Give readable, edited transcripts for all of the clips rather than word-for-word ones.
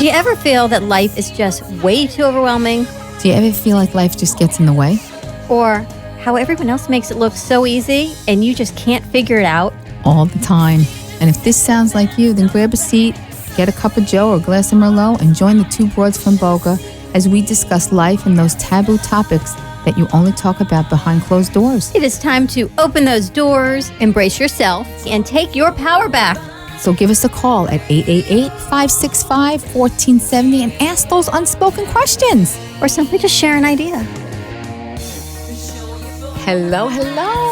Do you ever feel that life is just way too overwhelming? Do you ever feel like life just gets in the way? Or how everyone else makes it look so easy and you just can't figure it out? All the time. And if this sounds like you, then grab a seat, get a cup of Joe or a glass of Merlot, and join the two broads from Boca as we discuss life and those taboo topics that you only talk about behind closed doors. It is time to open those doors, embrace yourself, and take your power back. So give us a call at 888-565-1470 and ask those unspoken questions. Or simply just share an idea. Hello.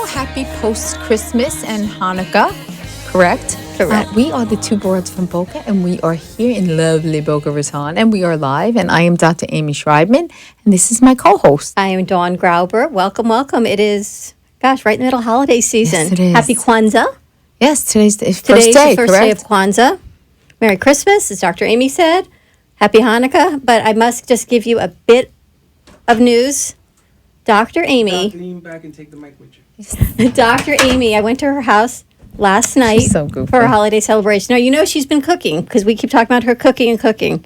Happy post-Christmas and Hanukkah, correct? Correct. We are the two broads from Boca, and we are here in lovely Boca Raton, and we are live, and I am Dr. Amy Schreibman, and this is my co-host. I am Dawn Grauber. Welcome. It is, right in the middle of holiday season. Yes, it is. Happy Kwanzaa. Yes, today's the first Today's day, the first correct? day of Kwanzaa. Merry Christmas, as Dr. Amy said. Happy Hanukkah. But I must just give you a bit of news. Dr. Amy. Lean back and take the mic with you. Dr. Amy, I went to her house last night so goofy. for a holiday celebration. Now, you know she's been cooking because we keep talking about her cooking and cooking.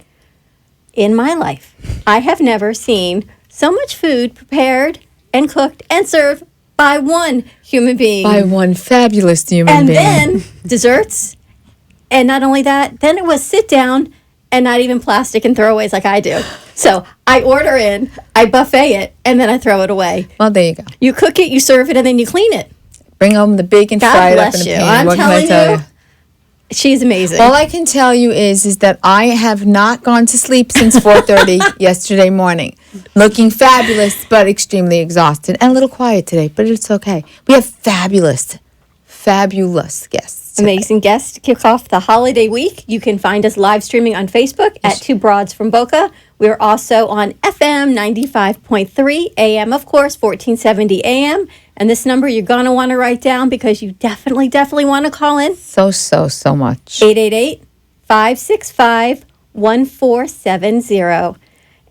In my life, I have never seen so much food prepared and cooked and served by one human being. By one fabulous human being. And then desserts. And not only that, then it was sit down and not even plastic and throwaways like I do. So I order in, I buffet it, and then I throw it away. Well, there you go. You cook it, you serve it, and then you clean it. Bring home the bacon, God fry it up bless in a you. pan. I'm What can I telling tell you, she's amazing. All I can tell you is that I have not gone to sleep since 4:30 yesterday morning. Looking fabulous, but extremely exhausted. And a little quiet today, but it's okay. We have fabulous guests. Amazing guests to kick off the holiday week. You can find us live streaming on Facebook at Two Broads from Boca. We're also on FM 95.3, AM, of course, 1470 AM. And this number you're going to want to write down because you definitely want to call in. So much. 888-565-1470.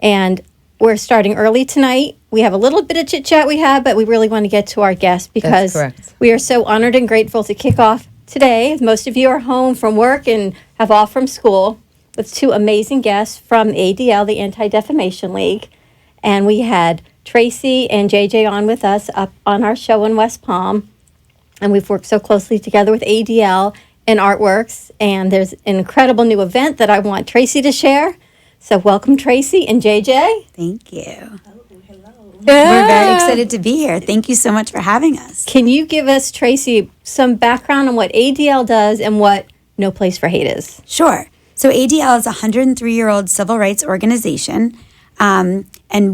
And we're starting early tonight. We have a little bit of chit-chat we have, but we really want to get to our guests because we are so honored and grateful to kick off today. Most of you are home from work and have off from school with two amazing guests from ADL, the Anti-Defamation League. And we had Tracy and JJ on with us up on our show in West Palm. And we've worked so closely together with ADL and Artworks. And there's an incredible new event that I want Tracy to share. So welcome, Tracy and JJ. Thank you. We're very excited to be here. Thank you so much for having us. Can you give us, Tracy, some background on what ADL does and what No Place for Hate is? Sure. So ADL is a 103-year-old civil rights organization, and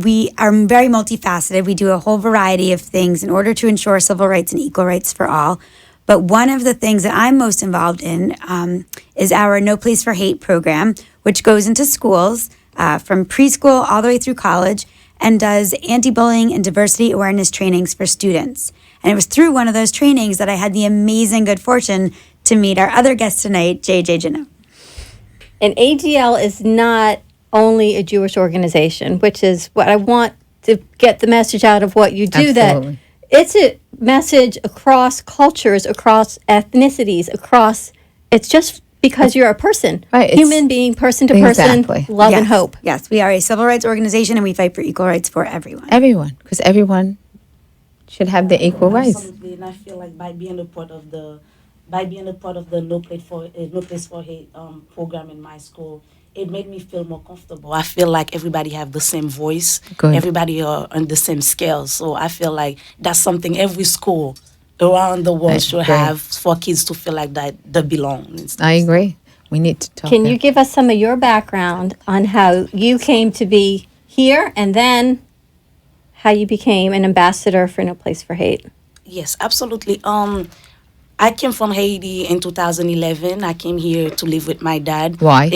we are very multifaceted. We do a whole variety of things in order to ensure civil rights and equal rights for all. But one of the things that I'm most involved in is our No Place for Hate program, which goes into schools from preschool all the way through college, and does anti-bullying and diversity awareness trainings for students. And it was through one of those trainings that I had the amazing good fortune to meet our other guest tonight, JJ Janot. And ADL is not only a Jewish organization, which is what I want to get the message out of what you do. Absolutely. That it's a message across cultures, across ethnicities, it's just because you're a person, right, human being, person to person, love and hope. Yes, we are a civil rights organization and we fight for equal rights for everyone. Everyone, because everyone should have the equal rights. Absolutely, and I feel like by being a part of the No Place for Hate program in my school, it made me feel more comfortable. I feel like everybody have the same voice, everybody are on the same scale. So I feel like that's something every school around the world should have for kids to feel like that they belong. I agree. We need to talk. Can you give us some of your background on how you came to be here and then how you became an ambassador for No Place for Hate? Yes, absolutely. I came from Haiti in 2011. I came here to live with my dad. Why?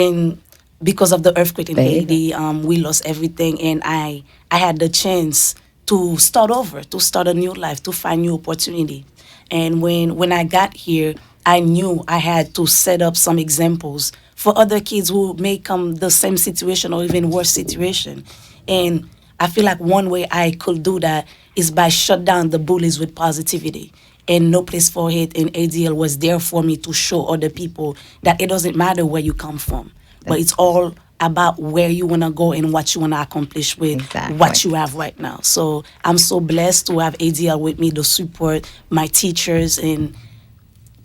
Because of the earthquake in Haiti, we lost everything, and I had the chance to start over, to start a new life, to find new opportunity. And when I got here, I knew I had to set up some examples for other kids who may come the same situation or even worse situation. And I feel like one way I could do that is by shut down the bullies with positivity. And No Place for Hate and ADL was there for me to show other people that it doesn't matter where you come from, but it's all about where you want to go and what you want to accomplish with what you have right now. So I'm so blessed to have ADL with me, the support, my teachers, and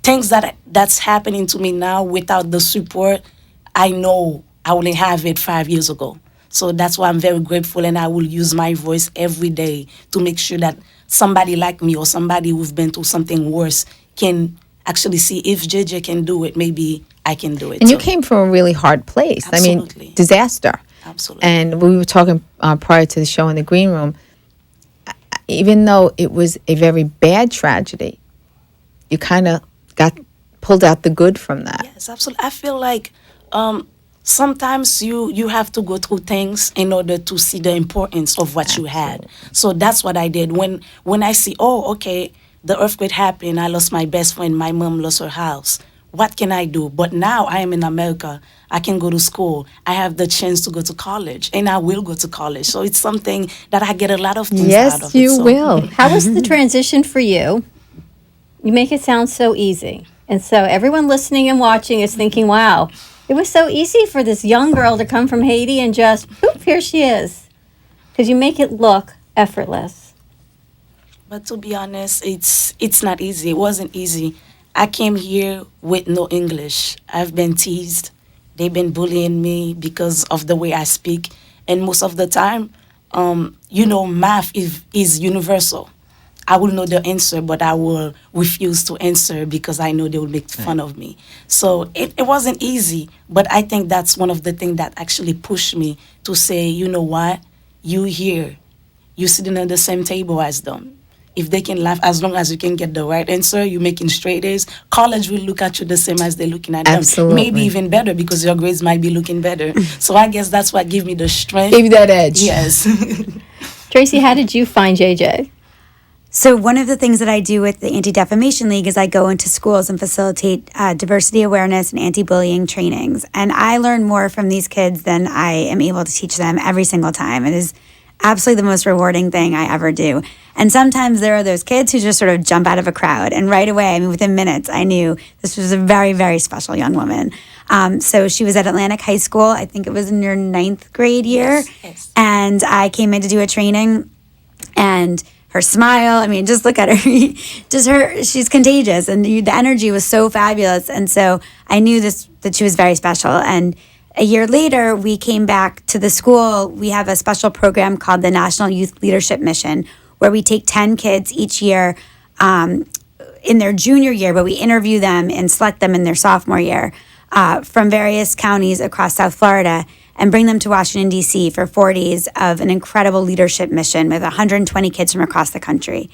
things that's happening to me now. Without the support, I know I wouldn't have it 5 years ago. So that's why I'm very grateful, and I will use my voice every day to make sure that somebody like me or somebody who's been through something worse can actually see if JJ can do it, maybe I can do it. And you came from a really hard place. Absolutely. I mean, disaster. Absolutely. And we were talking prior to the show in the green room, even though it was a very bad tragedy, you kind of pulled out the good from that. Yes, absolutely. I feel like sometimes you have to go through things in order to see the importance of what you had. So that's what I did. When I see, oh, okay, the earthquake happened, I lost my best friend, my mom lost her house. What can I do? But now I am in America. I can go to school. I have the chance to go to college, and I will go to college. So it's something that I get a lot of things out of. Yes, you will. How was the transition for you? You make it sound so easy. And so everyone listening and watching is thinking, wow, it was so easy for this young girl to come from Haiti and just, poof, here she is. Because you make it look effortless. But to be honest, it's not easy. It wasn't easy. I came here with no English. I've been teased. They've been bullying me because of the way I speak. And most of the time, math is universal. I will know the answer, but I will refuse to answer because I know they will make fun of me. So it wasn't easy, but I think that's one of the things that actually pushed me to say, you know what, you here, you sitting at the same table as them. If they can laugh, as long as you can get the right answer, you're making straight A's, college will look at you the same as they're looking at them. Maybe even better because your grades might be looking better. So I guess that's what gave me the strength. Gave you that edge. Yes. Tracy, how did you find JJ? So one of the things that I do with the Anti-Defamation League is I go into schools and facilitate diversity awareness and anti-bullying trainings. And I learn more from these kids than I am able to teach them every single time. It is absolutely the most rewarding thing I ever do. And sometimes there are those kids who just sort of jump out of a crowd. And right away, I mean, within minutes, I knew this was a very, very special young woman. So she was at Atlantic High School. I think it was in your 9th grade year. Yes. And I came in to do a training, and her smile, I mean, just look at her. She's contagious, and the energy was so fabulous. And so I knew that she was very special. And a year later, we came back to the school. We have a special program called the National Youth Leadership Mission, where we take 10 kids each year in their junior year, but we interview them and select them in their sophomore year from various counties across South Florida and bring them to Washington, D.C. for 4 days of an incredible leadership mission with 120 kids from across the country.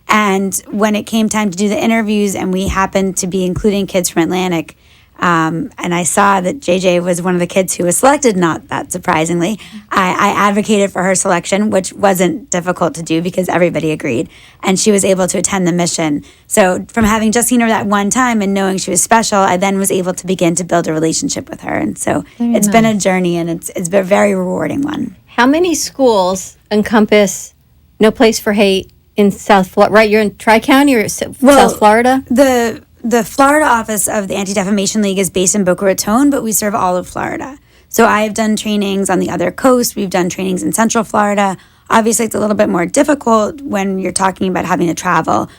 And when it came time to do the interviews, and we happened to be including kids from Atlantic, and I saw that JJ was one of the kids who was selected, not that surprisingly. I advocated for her selection, which wasn't difficult to do because everybody agreed. And she was able to attend the mission. So from having just seen her that one time and knowing she was special, I then was able to begin to build a relationship with her. And so it's been a journey, and it's been a very rewarding one. How many schools encompass No Place for Hate in South Florida? Right, you're in Tri-County or South Florida? The Florida office of the Anti-Defamation League is based in Boca Raton, but we serve all of Florida. So I have done trainings on the other coast. We've done trainings in Central Florida. Obviously, it's a little bit more difficult when you're talking about having to travel.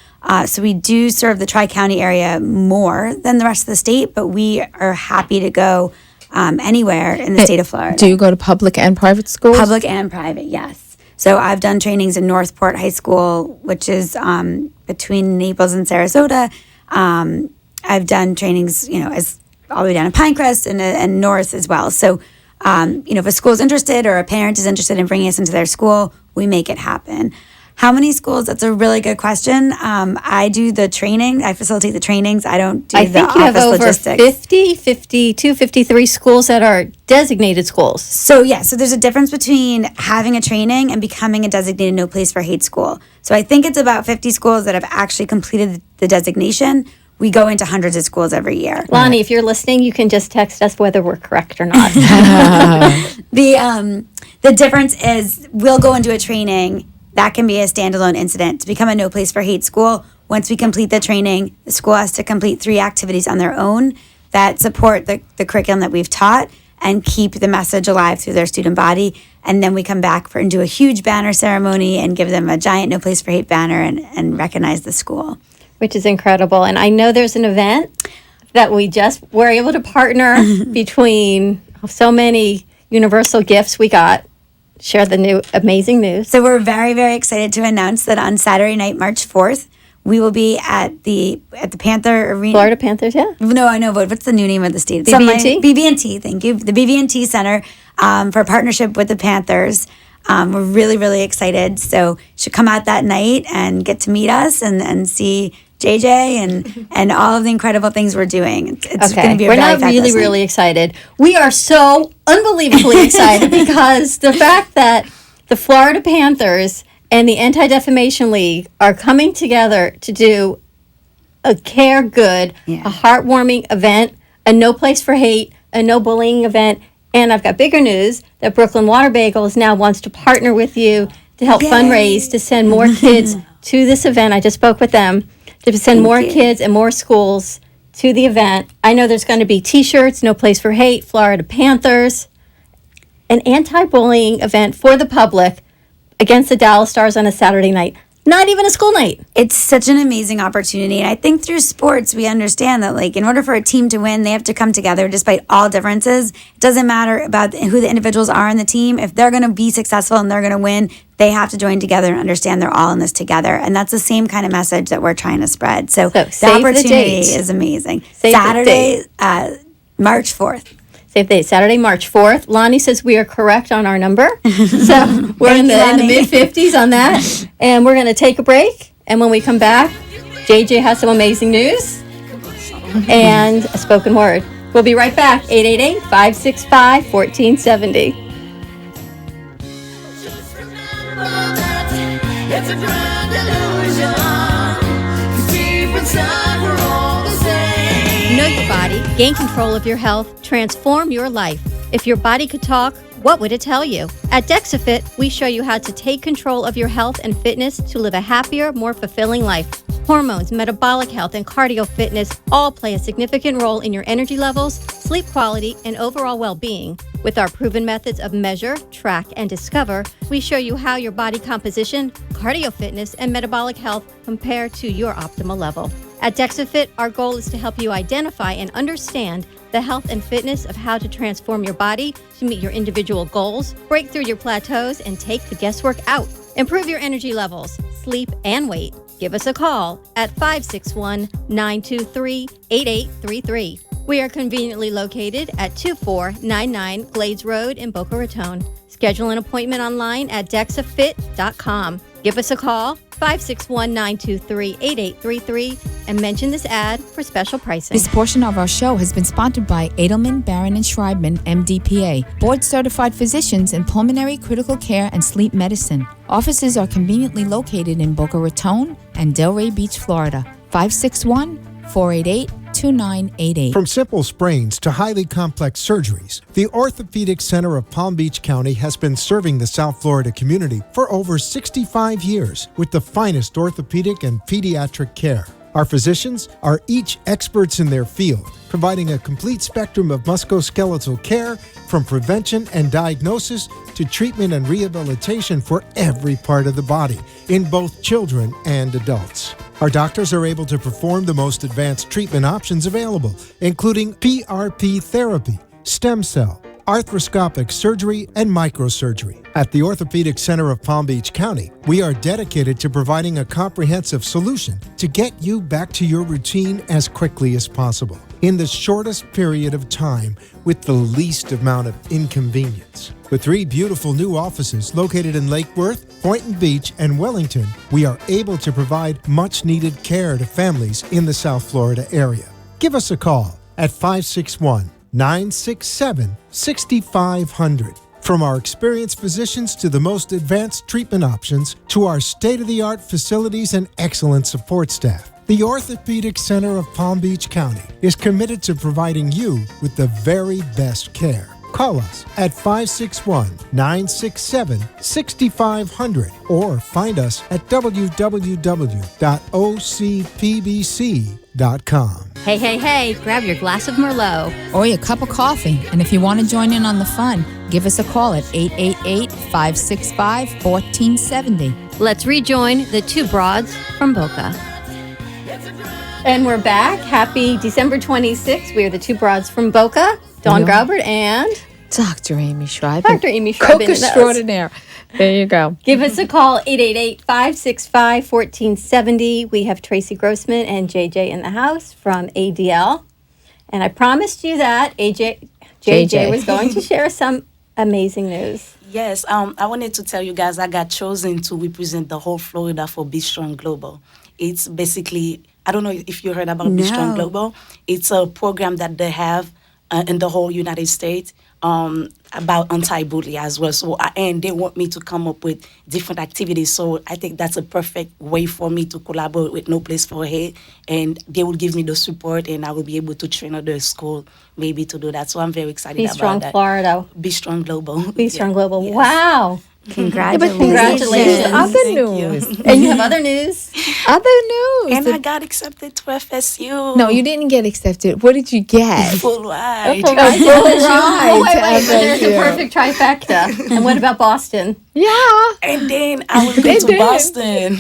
So we do serve the Tri-County area more than the rest of the state, but we are happy to go anywhere in the state of Florida. Do you go to public and private schools? Public and private, yes. So I've done trainings in Northport High School, which is between Naples and Sarasota. I've done trainings, as all the way down to Pinecrest and north as well. So, if a school is interested or a parent is interested in bringing us into their school, we make it happen. How many schools? That's a really good question. I do the training. I facilitate the trainings. I don't do the office logistics. I think you have over 52, 53 schools that are designated schools. So there's a difference between having a training and becoming a designated No Place for Hate school. So I think it's about 50 schools that have actually completed the designation. We go into hundreds of schools every year. Lonnie, if you're listening, you can just text us whether we're correct or not. The difference is we'll go into a training. That can be a standalone incident. To become a No Place for Hate school, once we complete the training, the school has to complete 3 activities on their own that support the curriculum that we've taught. and keep the message alive through their student body. And then we come back and do a huge banner ceremony and give them a giant No Place for Hate banner and recognize the school. Which is incredible. And I know there's an event that we just were able to partner between so many universal gifts we got. Share the new amazing news. So we're very, very excited to announce that on Saturday night, March 4th, we will be at the Panther Arena. Florida Panthers, yeah. No, I know, but what's the new name of the stadium? BB&T? BB&T, thank you. The BB&T Center for a partnership with the Panthers. We're really, really excited. So you should come out that night and get to meet us and see JJ and all of the incredible things we're doing. It's going to be a We're very not fabulous really, night. really excited. We are so unbelievably excited because the fact that the Florida Panthers and the Anti-Defamation League are coming together to do a care good, a heartwarming event, a No Place for Hate, a no bullying event. And I've got bigger news that Brooklyn Water Bagels now wants to partner with you to help fundraise to send more kids to this event. I just spoke with them to send more kids and more schools to the event. I know there's going to be T-shirts, No Place for Hate, Florida Panthers, an anti-bullying event for the public against the Dallas Stars on a Saturday night. Not even a school night. It's such an amazing opportunity. And I think through sports, we understand that, like, in order for a team to win, they have to come together despite all differences. It doesn't matter about who the individuals are in the team. If they're going to be successful and they're going to win, they have to join together and understand they're all in this together. And that's the same kind of message that we're trying to spread. So the opportunity is amazing. Saturday, March 4th. Save the date, Saturday, March 4th. Lonnie says we are correct on our number. So we're in the mid-50s on that. And we're going to take a break. And when we come back, JJ has some amazing news and a spoken word. We'll be right back. 888-565-1470. Just remember that it's a grand illusion. 'Cause deep inside we're all the same. Know your body, gain control of your health, transform your life. If your body could talk, what would it tell you? At DexaFit, we show you how to take control of your health and fitness to live a happier, more fulfilling life. Hormones, metabolic health, and cardio fitness all play a significant role in your energy levels, sleep quality, and overall well-being. With our proven methods of measure, track, and discover, we show you how your body composition, cardio fitness, and metabolic health compare to your optimal level. At DexaFit, our goal is to help you identify and understand the health and fitness of how to transform your body to meet your individual goals, break through your plateaus, and take the guesswork out. Improve your energy levels, sleep, and weight. Give us a call at 561-923-8833. We are conveniently located at 2499 Glades Road in Boca Raton. Schedule an appointment online at DexaFit.com. Give us a call, 561-923-8833, and mention this ad for special pricing. This portion of our show has been sponsored by Edelman, Barron, and Schreibman, MD-PA, board-certified physicians in pulmonary critical care and sleep medicine. Offices are conveniently located in Boca Raton and Delray Beach, Florida. 561-488-2988. From simple sprains to highly complex surgeries, the Orthopedic Center of Palm Beach County has been serving the South Florida community for over 65 years with the finest orthopedic and pediatric care. Our physicians are each experts in their field, providing a complete spectrum of musculoskeletal care from prevention and diagnosis to treatment and rehabilitation for every part of the body in both children and adults. Our doctors are able to perform the most advanced treatment options available, including PRP therapy, stem cell, arthroscopic surgery, and microsurgery. At the Orthopedic Center of Palm Beach County, we are dedicated to providing a comprehensive solution to get you back to your routine as quickly as possible, in the shortest period of time with the least amount of inconvenience. With 3 beautiful new offices located in Lake Worth, Boynton Beach, and Wellington, we are able to provide much-needed care to families in the South Florida area. Give us a call at 561-967-6500. From our experienced physicians to the most advanced treatment options to our state-of-the-art facilities and excellent support staff, the Orthopedic Center of Palm Beach County is committed to providing you with the very best care. Call us at 561-967-6500 or find us at www.ocpbc.com. Hey, hey, hey, grab your glass of Merlot. Or your cup of coffee. And if you want to join in on the fun, give us a call at 888-565-1470. Let's rejoin the two broads from Boca. And we're back. Happy December 26th. We are the two broads from Boca, Dawn Graubert and Dr. Amy Schreiber. Dr. Amy Schreiber. Cook extraordinaire. There you go. Give us a call, 888-565-1470. We have Tracy Grossman and JJ in the house from ADL. And I promised you that JJ was going to share some amazing news. Yes, I wanted to tell you guys I got chosen to represent the whole Florida for Be Strong Global. It's basically, I don't know if you heard about Be Strong Global. It's a program that they have in the whole United States about anti-bullying as well. So, and they want me to come up with different activities. So I think that's a perfect way for me to collaborate with No Place for Hate. And they will give me the support, and I will be able to train other school maybe to do that. So I'm very excited Be about Strong that. Florida. Be Strong Global. Be Strong Global. Yes. Wow. Congratulations. Other news. And you have other news? Other news. And I got accepted to FSU. No, you didn't get accepted. What did you get? Full ride. Oh, wait, to there's a FSU. perfect trifecta. And what about Boston? Yeah. And then I will go to Boston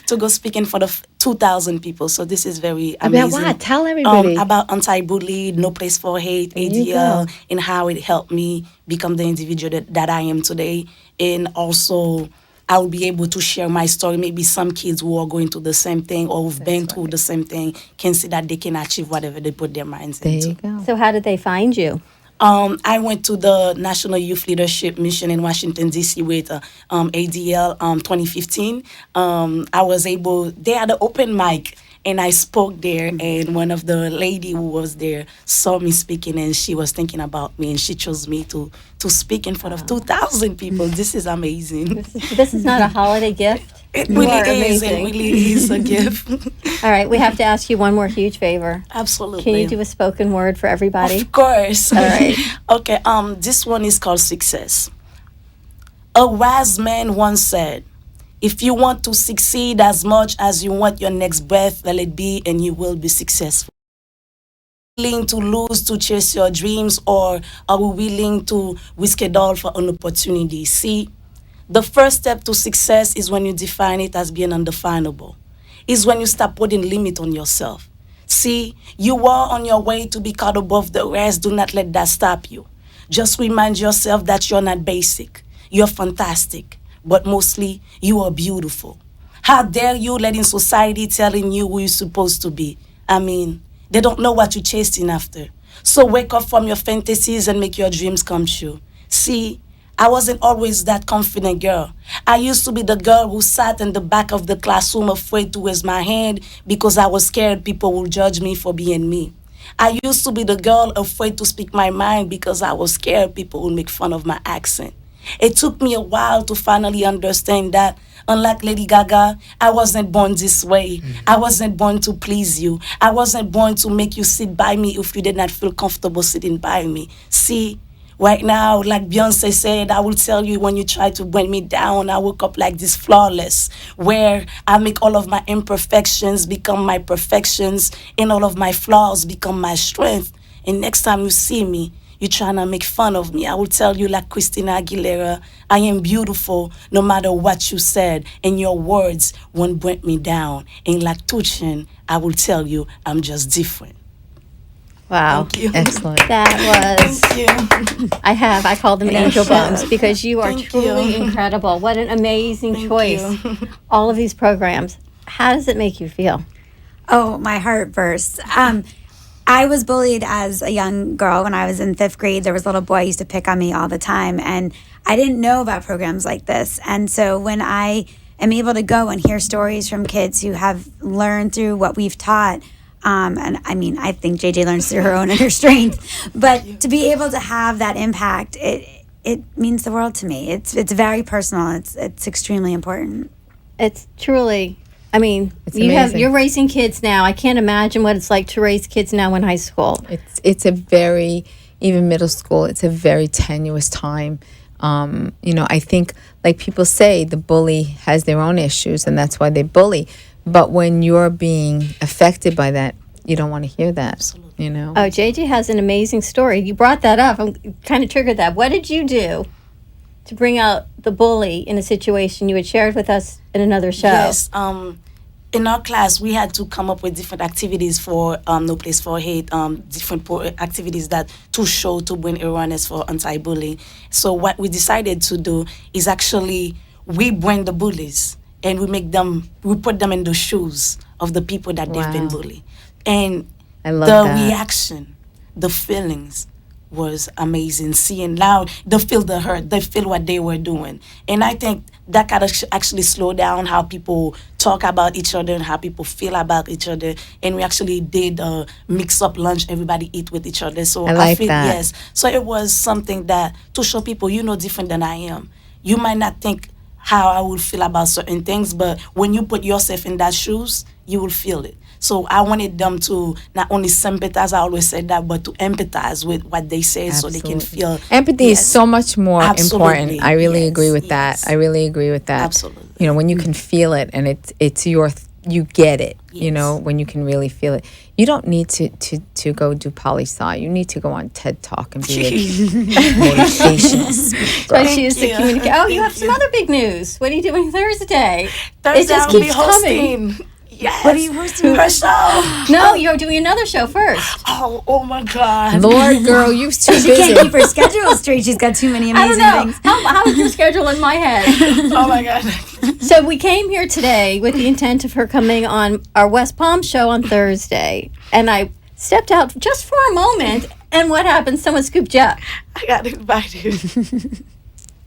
to go speaking for the 2,000 people. So this is very amazing. About what? Tell everybody. About anti-bullying, No Place for Hate, ADL, and how it helped me become the individual that I am today. And also, I will be able to share my story. Maybe some kids who are going through the same thing or who've been through the same thing can see that they can achieve whatever they put their minds There into. you go. So how did they find you? I went to the National Youth Leadership Mission in Washington, D.C. with ADL 2015. I was able, they had an open mic, and I spoke there, and one of the lady who was there saw me speaking, and she was thinking about me, and she chose me to speak in front of 2,000 people. This is amazing. This is not a holiday gift. It You are really is. It amazing. really is a gift. All right, we have to ask you one more huge favor. Absolutely. Can you do a spoken word for everybody? Of course. All right. Okay, this one is called Success. A wise man once said, if you want to succeed as much as you want your next breath, let it be, and you will be successful. Willing to lose to chase your dreams, or are we willing to risk it all for an opportunity? See, the first step to success is when you define it as being undefinable. Is when you stop putting limit on yourself. See, you are on your way to be caught above the rest. Do not let that stop you. Just remind yourself that you're not basic. You're fantastic. But mostly, you are beautiful. How dare you letting society telling you who you're supposed to be? I mean, they don't know what you're chasing after. So wake up from your fantasies and make your dreams come true. See, I wasn't always that confident girl. I used to be the girl who sat in the back of the classroom afraid to raise my hand because I was scared people would judge me for being me. I used to be the girl afraid to speak my mind because I was scared people would make fun of my accent. It took me a while to finally understand that, unlike Lady Gaga, I wasn't born this way. I wasn't born to please you. I wasn't born to make you sit by me if you did not feel comfortable sitting by me. See, right now, like Beyonce said, I will tell you when you try to bring me down, I woke up like this flawless, where I make all of my imperfections become my perfections and all of my flaws become my strength. And next time you see me, you're trying to make fun of me, I will tell you like Christina Aguilera, I am beautiful no matter what you said, and your words won't bring me down. And like Tuchin, I will tell you I'm just different. Wow. Thank you. Excellent. That was, Thank you. I call them angel bums because you are Thank truly you. incredible. What an amazing Thank choice. you. All of these programs. How does it make you feel? Oh, my heart bursts. I was bullied as a young girl when I was in 5th grade. There was a little boy who used to pick on me all the time, and I didn't know about programs like this. And so when I am able to go and hear stories from kids who have learned through what we've taught, and I mean, I think JJ learns through her own inner strength, but to be able to have that impact, it means the world to me. It's very personal. It's extremely important. It's truly, I mean, It's amazing. you're raising kids now. I can't imagine what it's like to raise kids now in high school. It's a very, even middle school, it's a very tenuous time. I think, like people say, the bully has their own issues and that's why they bully. But when you're being affected by that, you don't want to hear that. Absolutely. You know. Oh, JJ has an amazing story. You brought that up. I'm kind of triggered that. What did you do to bring out the bully in a situation you had shared with us in another show? Yes. In our class, we had to come up with different activities for No Place for Hate, different activities that to bring awareness for anti-bullying. So what we decided to do is actually we bring the bullies and we put them in the shoes of the people that they've been Wow. bullied. And I love the that. reaction, the feelings was amazing. Seeing now, they feel the hurt, they feel what they were doing. And I think that kind of actually slow down how people talk about each other and how people feel about each other. And we actually did a mix-up lunch, everybody eat with each other. So I like feel, that. yes. So it was something that, to show people, different than I am. You might not think how I would feel about certain things, but when you put yourself in that shoes, you will feel it. So I wanted them to not only sympathize, I always said that, but to empathize with what they say so they can feel. Empathy is Yes. so much more Absolutely. important. I really Yes, agree with yes. that. I really agree with that. Absolutely. You know, when you can feel it and it's you get it. You Yes. know, when you can really feel it. You don't need to go do poli-sci. You need to go on TED Talk and be a motivational speaker. But she is the you. communicator. Oh, you Thank have some you. other big news. What are you doing Thursday? Thursday It just I'll be keeps coming. hosting. Yes. What are you hosting? Her show. No, you're doing another show first. Oh my God. Lord, girl, you're too She can't busy. keep her schedule straight. She's got too many I don't amazing know. things. How is your schedule in my head? Oh my God. So we came here today with the intent of her coming on our West Palm show on Thursday. And I stepped out just for a moment. And what happened? Someone scooped you up. I got invited.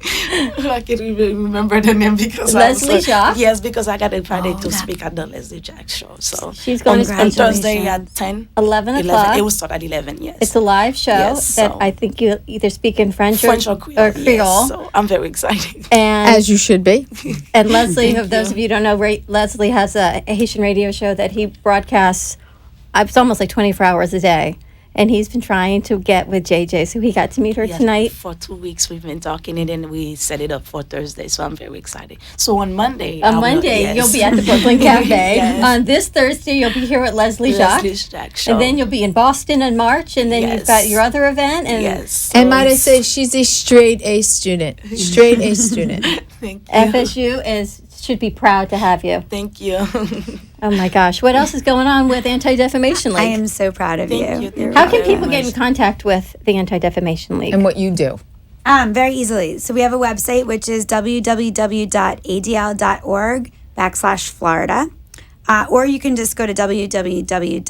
I can't even remember the name because Leslie Jacques? Yes, because I got invited to speak at the Leslie Jacques show. So She's going to on speak Thursday at 10, 11 o'clock. It will start at 11. Yes, It's a live show Yes, that so- I think you either speak in French or Creole. Creole. Yes, so I'm very excited. And As you should be. And Leslie, of those of you who don't know, Leslie has a Haitian radio show that he broadcasts. It's almost like 24 hours a day. And he's been trying to get with JJ, so he got to meet her Yes, tonight. For 2 weeks we've been talking, and then we set it up for Thursday. So I'm very excited. So on Monday, You'll be at the Brooklyn Cafe. Yes. On this Thursday, you'll be here at Leslie Jacques. Leslie Jacques show. And then you'll be in Boston in March, and then you've Yes. got your other event. And yes. And So might I it's- say, she's a straight A student. Straight A student. Thank you. FSU should be proud to have you. Thank you. Oh my gosh, what else is going on with Anti-Defamation League? I am so proud of Thank you. you. How can very people get in much. contact with the Anti-Defamation League? And what you do. Very easily. So we have a website, which is www.adl.org/Florida. Or you can just go to www.adl.org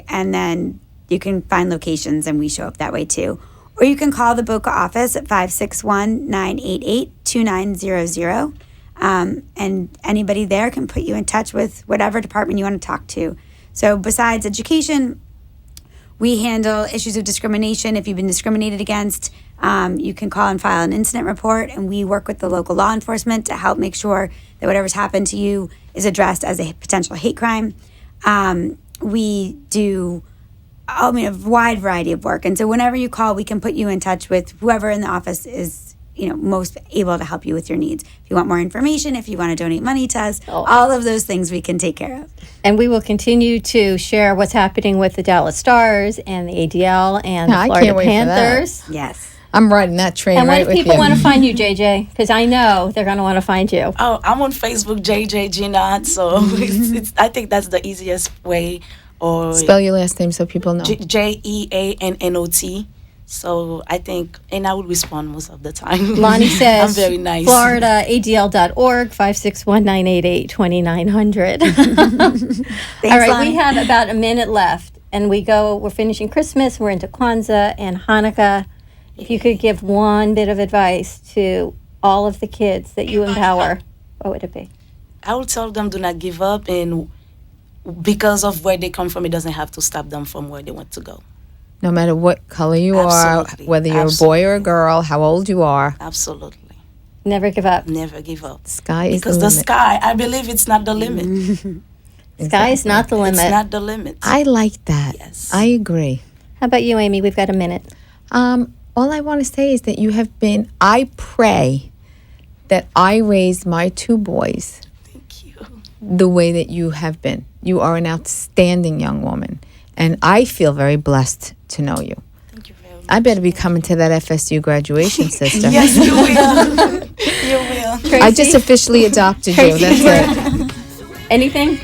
and then you can find locations and we show up that way too. Or you can call the Boca office at 561-988-2900. And anybody there can put you in touch with whatever department you want to talk to. So besides education, we handle issues of discrimination. If you've been discriminated against, you can call and file an incident report, and we work with the local law enforcement to help make sure that whatever's happened to you is addressed as a potential hate crime. We do a wide variety of work, and so whenever you call, we can put you in touch with whoever in the office is most able to help you with your needs. If you want more information, if you want to donate money to us, all of those things we can take care of. And we will continue to share what's happening with the Dallas Stars and the ADL and Yeah, I the Florida can't wait for that. Panthers. Yes. I'm riding that train And right when with people you. want to find you, JJ? Because I know they're going to want to find you. Oh, I'm on Facebook, JJ Ginot. So I think that's the easiest way. Or Spell your last name so people know. JEANNOT. So I think, and I would respond most of the time. Lonnie says, I'm very nice. FloridaADL.org, 561-988-2900. All right, Lonnie. we have about a minute left, and we're finishing Christmas, we're into Kwanzaa and Hanukkah. If you could give one bit of advice to all of the kids that you empower, what would it be? I would tell them do not give up, and because of where they come from, it doesn't have to stop them from where they want to go. No matter what color you Absolutely. are, whether you're a boy or a girl, how old you are, Absolutely. Never give up. Never give up. sky is Because the the limit. sky, I believe it's not the limit. Sky is not the limit. It's not the limit. I like that. Yes. I agree. How about you, Amy? We've got a minute. All I want to say is that you have been, I pray that I raised my two boys Thank you. the way that you have been. You are an outstanding young woman, and I feel very blessed to know you. Thank you very much. I better be coming to that FSU graduation, sister. Yes, you will. You will. Tracy? I just officially adopted you. That's it. Anything?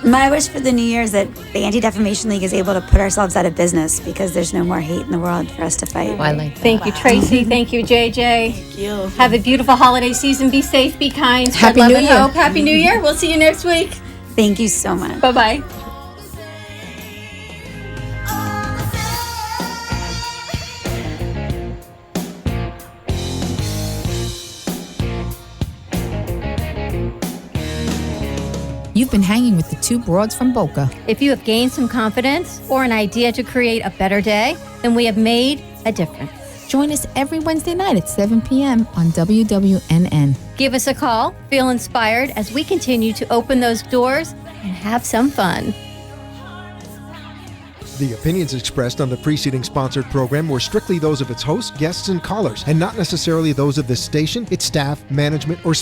My wish for the new year is that the Anti-Defamation League is able to put ourselves out of business because there's no more hate in the world for us to fight. I like that. Thank you, Tracy. Thank you, JJ. Thank you. Have a beautiful holiday season. Be safe, be kind. Spread Happy love New and Year. hope. Happy New Year. We'll see you next week. Thank you so much. Bye-bye. You've been hanging with the two broads from Boca. If you have gained some confidence or an idea to create a better day, then we have made a difference. Join us every Wednesday night at 7 p.m. on WWNN. Give us a call, feel inspired as we continue to open those doors and have some fun. The opinions expressed on the preceding sponsored program were strictly those of its hosts, guests, and callers, and not necessarily those of this station, its staff, management, or